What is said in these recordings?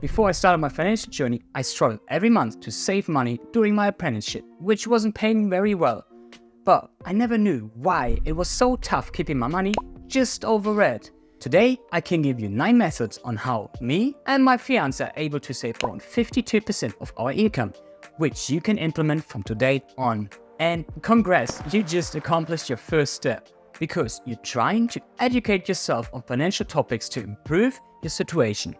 Before I started my financial journey, I struggled every month to save money during my apprenticeship, which wasn't paying very well. But I never knew why it was so tough keeping my money just over it. Today, I can give you 9 methods on how me and my fiancé are able to save around 52% of our income, which you can implement from today on. And congrats, you just accomplished your first step, because you're trying to educate yourself on financial topics to improve your situation.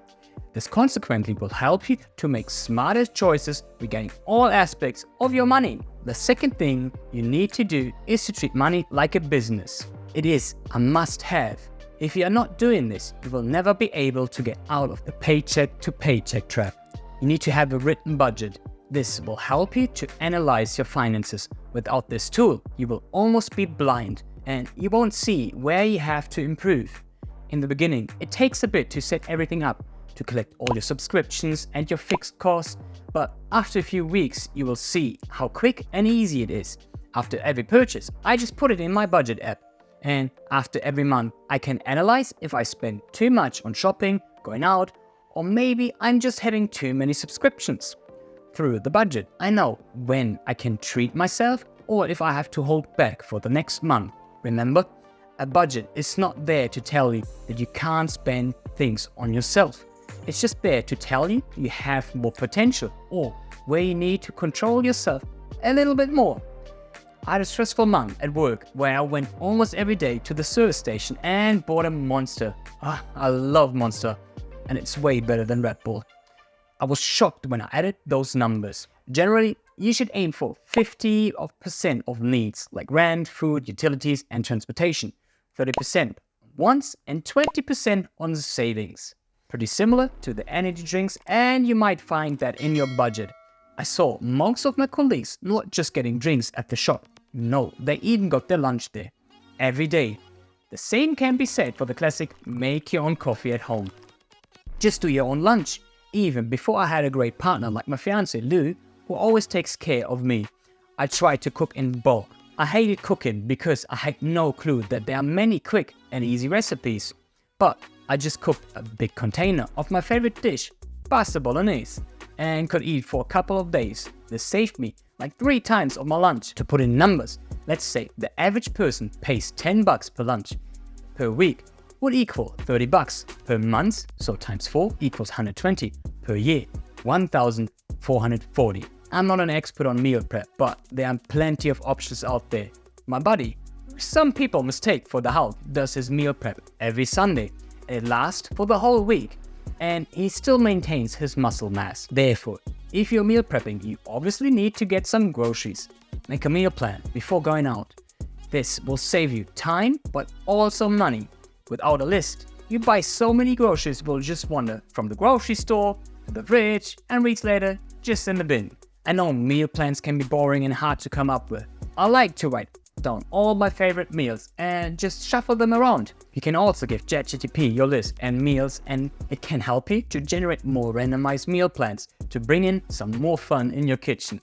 This consequently will help you to make smarter choices regarding all aspects of your money. The second thing you need to do is to treat money like a business. It is a must-have. If you are not doing this, you will never be able to get out of the paycheck to paycheck trap. You need to have a written budget. This will help you to analyze your finances. Without this tool, you will almost be blind and you won't see where you have to improve. In the beginning, it takes a bit to set everything up, to collect all your subscriptions and your fixed costs, but after a few weeks you will see how quick and easy it is. After every purchase, I just put it in my budget app, and after every month I can analyze if I spend too much on shopping, going out, or maybe I'm just having too many subscriptions. Through the budget, I know when I can treat myself or if I have to hold back for the next month. Remember, a budget is not there to tell you that you can't spend things on yourself. It's just there to tell you you have more potential or where you need to control yourself a little bit more. I had a stressful month at work where I went almost every day to the service station and bought a Monster. I love Monster, and it's way better than Red Bull. I was shocked when I added those numbers. Generally, you should aim for 50% of needs like rent, food, utilities and transportation, 30% wants and 20% on savings. Pretty similar to the energy drinks, and you might find that in your budget. I saw most of my colleagues not just getting drinks at the shop, no, they even got their lunch there, every day. The same can be said for the classic make your own coffee at home. Just do your own lunch. Even before I had a great partner like my fiancé Lou, who always takes care of me, I tried to cook in bulk. I hated cooking because I had no clue that there are many quick and easy recipes. But I just cooked a big container of my favorite dish, pasta bolognese, and could eat for a couple of days. This saved me like 3 times of my lunch. To put in numbers, let's say the average person pays $10 per lunch. Per week would equal $30 per month, so times 4 equals 120. Per year, 1,440. I'm not an expert on meal prep, but there are plenty of options out there. My buddy, some people mistake for the Hulk, does his meal prep every Sunday. It lasts for the whole week, and he still maintains his muscle mass. Therefore, if you're meal prepping, you obviously need to get some groceries. Make a meal plan before going out. This will save you time, but also money. Without a list, you buy so many groceries will just wander from the grocery store to the fridge and weeks later, just in the bin. I know meal plans can be boring and hard to come up with. I like to write down all my favorite meals and just shuffle them around. You can also give ChatGPT your list and meals, and it can help you to generate more randomized meal plans to bring in some more fun in your kitchen.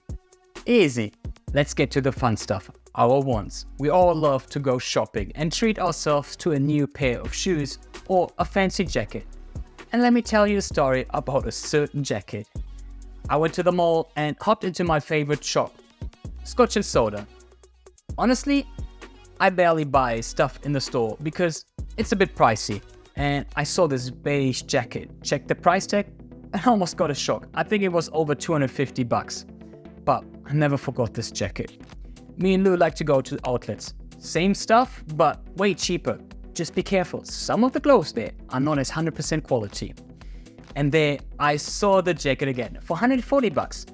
Easy. Let's get to the fun stuff. Our wants. We all love to go shopping and treat ourselves to a new pair of shoes or a fancy jacket. And let me tell you a story about a certain jacket. I went to the mall and hopped into my favorite shop, Scotch and Soda. Honestly, I barely buy stuff in the store because it's a bit pricey. And I saw this beige jacket, checked the price tag, and almost got a shock. I think it was over $250. But I never forgot this jacket. Me and Lou like to go to outlets. Same stuff, but way cheaper. Just be careful, some of the clothes there are not as 100% quality. And there I saw the jacket again for $140.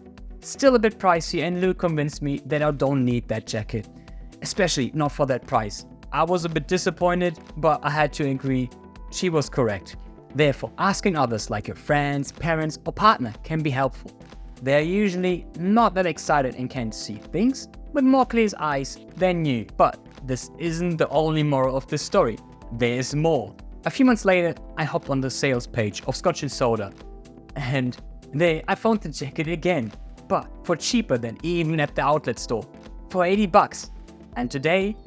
Still a bit pricey, and Lou convinced me that I don't need that jacket. Especially not for that price. I was a bit disappointed, but I had to agree. She was correct. Therefore, asking others like your friends, parents or partner can be helpful. They are usually not that excited and can see things with more clear eyes than you. But this isn't the only moral of this story. There is more. A few months later, I hopped on the sales page of Scotch and Soda, and there I found the jacket again, but for cheaper than even at the outlet store, for $80. And today,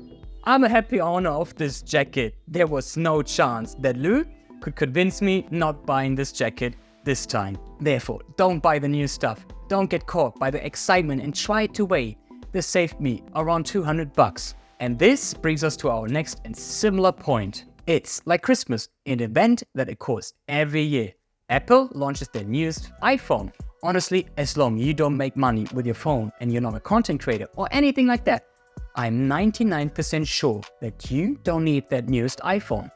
I'm a happy owner of this jacket. There was no chance that Lou could convince me not buying this jacket this time. Therefore, don't buy the new stuff. Don't get caught by the excitement and try to wait. This saved me around $200. And this brings us to our next and similar point. It's like Christmas, an event that occurs every year. Apple launches their newest iPhone. Honestly, as long as you don't make money with your phone and you're not a content creator or anything like that, I'm 99% sure that you don't need that newest iPhone.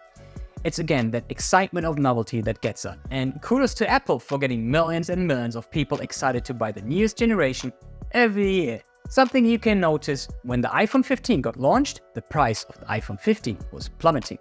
It's again that excitement of novelty that gets us. And kudos to Apple for getting millions and millions of people excited to buy the newest generation every year. Something you can notice: when the iPhone 15 got launched, the price of the iPhone 15 was plummeting,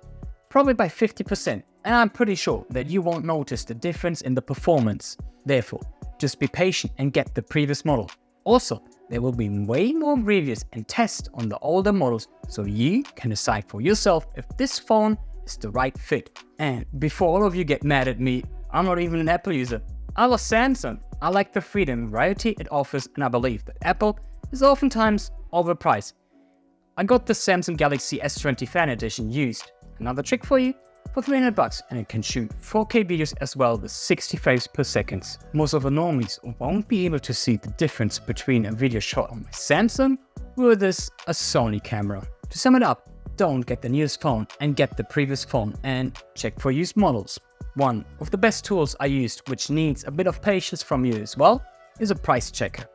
probably by 50%. And I'm pretty sure that you won't notice the difference in the performance. Therefore, just be patient and get the previous model. Also, there will be way more reviews and tests on the older models, so you can decide for yourself if this phone is the right fit. And before all of you get mad at me, I'm not even an Apple user. I love Samsung. I like the freedom and variety it offers, and I believe that Apple is oftentimes overpriced. I got the Samsung Galaxy S20 Fan Edition used. Another trick for you: for $300, and it can shoot 4K videos as well with 60 frames per second. Most of the normies won't be able to see the difference between a video shot on my Samsung versus a Sony camera. To sum it up, don't get the newest phone and get the previous phone, and check for used models. One of the best tools I used, which needs a bit of patience from you as well, is a price checker.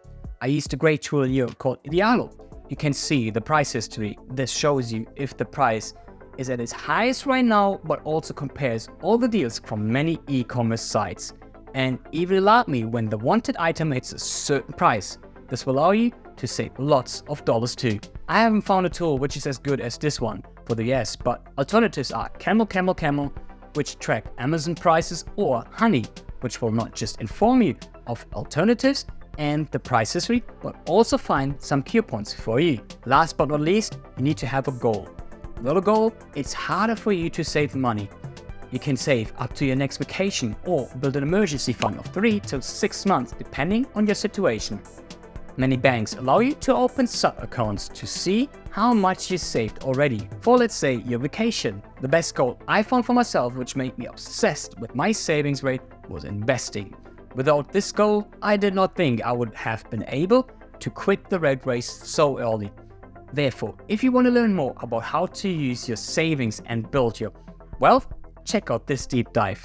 I used a great tool here called Idealo. You can see the price history. This shows you if the price is at its highest right now, but also compares all the deals from many e-commerce sites, and even alert me when the wanted item hits a certain price. This will allow you to save lots of dollars too. I haven't found a tool which is as good as this one for the US, but alternatives are Camel, which track Amazon prices, or Honey, which will not just inform you of alternatives and the price history, but also find some coupons for you. Last but not least, you need to have a goal. Without a goal, it's harder for you to save money. You can save up to your next vacation or build an emergency fund of 3 to 6 months depending on your situation. Many banks allow you to open sub-accounts to see how much you saved already for, let's say, your vacation. The best goal I found for myself, which made me obsessed with my savings rate, was investing. Without this goal, I did not think I would have been able to quit the rat race so early. Therefore, if you want to learn more about how to use your savings and build your wealth, check out this deep dive.